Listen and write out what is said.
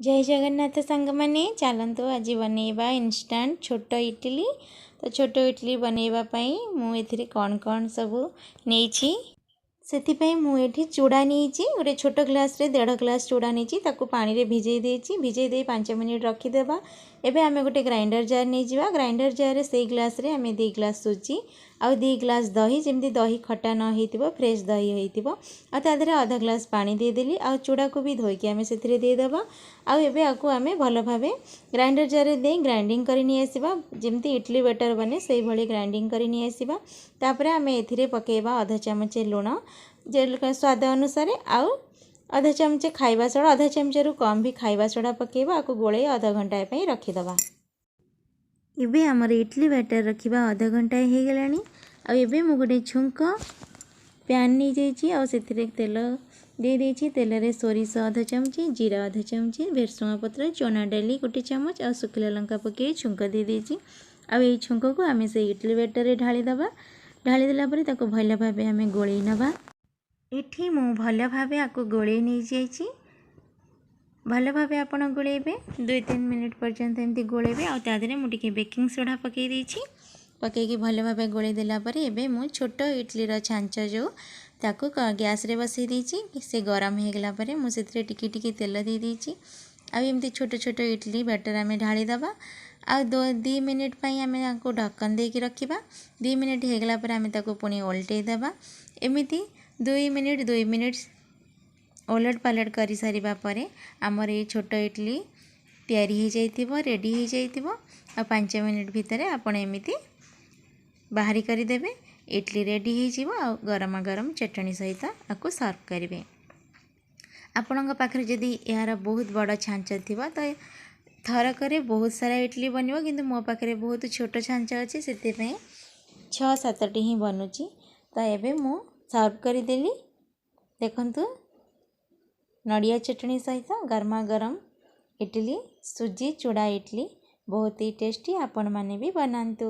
जय जगन्नाथ सांग मैंने चलतु आज बनैबा इंस्टांट छोट इडली। तो छोट इडली बनैबाई मुझे कौन कौन सब नहीं से मुझे चूड़ा नहीं गोटे छोट ग्लास रे 1.5 ग्लास चूड़ा नहीं पानी रे भिजई दे 5 मिनिट रखीदेवा। एबे आमे गोटे ग्राइंडर जार नहीं जावा। ग्राइंडर जार रे से ग्लास रे आमे 2 ग्लास सुजी आउ 2 ग्लास दही जमती दही खटा न होइतिबो फ्रेश दही होइतिबो आ ता देहरे आधा ग्लास पानी दे देली आ चूड़ा को भी धोइकी आमे सेथिरे दे देबा। आ एबे आकु आमे भल भाबे ग्राइंडर जार रे दे ग्राइंडिंग करि नि आसीबा जेमती इडली बैटर बने सेही भली ग्राइंडिंग करि नि आसीबा। तापरे आमे एथिरे पकेबा आधा चामच लूण जे स्वाद अनुसार आउ आधा चामच खाइबा सोडा आधा चामच रु कम भी खाइबा सोडा पकेबा आकु गोळे आधा घंटा पई रखिदबा। एबे हमर इडली बैटर रखिबा आधा घंटा हे गेलानी। आ एबे मु गोटे छुंक पैन नहीं जाइए आ सेथिरे तेल दे देछि। तेल रे सोरिष आधा चामच जीरा आधा चामच भेरसुंगा पत्र चना डाली गोटे चामच आ सुखिला लंका पके छुंक दे देछि। आ एई छुंक को आमे से इडली बैटर रे ढाली दबा। ढाली देला परे ताको भल भाबे आमे गोळेई नबा। एठी मु भल भाबे आको गोळेई नै जाइछि। भल भाबे आपण गोळेबे 2-3 मिनिट पर्यंत एमती गोळेबे आ ता देरे मु टिके बेकिंग सोडा पके देछि। पकईकि भल भाबे गोळेई देला परे एबे मु छोट इडली रो छांच जो ताको गैस रे बसई देछि। से गरम हे गेला परे मु सेथिरे टिके टिके तेल दे देछि। आ एमती छोट छोट इडली बैटर आमे ढाली दबा। आ 2 मिनिट पई आमे ताको ढक्कन दे के रखिबा। 2 मिनिट हे गेला परे आमे ताको पुनी ओल्टेई दबा। एमिति 2 मिनिट ओलट पालट करि सारिबा परे हमर ए छोट इडली तैयारी हो जाइतिबो रेडी हो जाइतिबो। आ 5 मिनिट भितरे आपण एमिति बाहरी करि देबे। इडली रेडी हो जिवो आ गरम गरम चटनी सहित आको सर्व करिवे। आपणक पाखरे जदि यार बहुत बड़ छांच थिबो तो थरकरे बहुत सारा इडली बनिबो किंतु मो पाखरे बहुत छोट छांच अछि सेते पे 6-7टी ही बनुची। तो एबे मु सर्व करि देली। देखंतु नड़िया चटनी सहित गरमा गरम इडली सुजी चूड़ा इडली बहुत ही टेस्टी आपण माने भी बनांतु।